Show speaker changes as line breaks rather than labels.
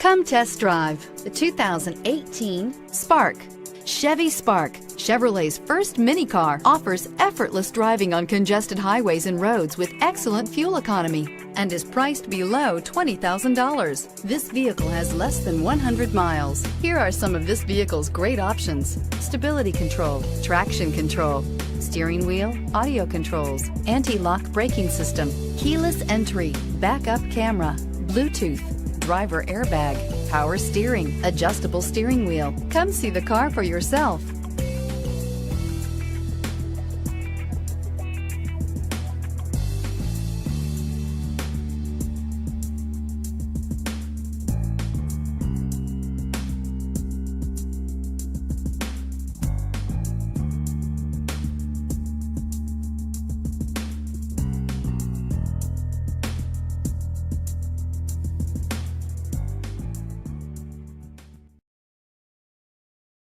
Come test drive the 2018 Spark. Chevy Spark, Chevrolet's first mini car, offers effortless driving on congested highways and roads with excellent fuel economy and is priced below $20,000. This vehicle has less than 100 miles. Here are some of this vehicle's great options: stability control, traction control, steering wheel audio controls, anti-lock braking system, keyless entry, backup camera, Bluetooth, driver airbag, power steering, adjustable steering wheel. Come see the car for yourself.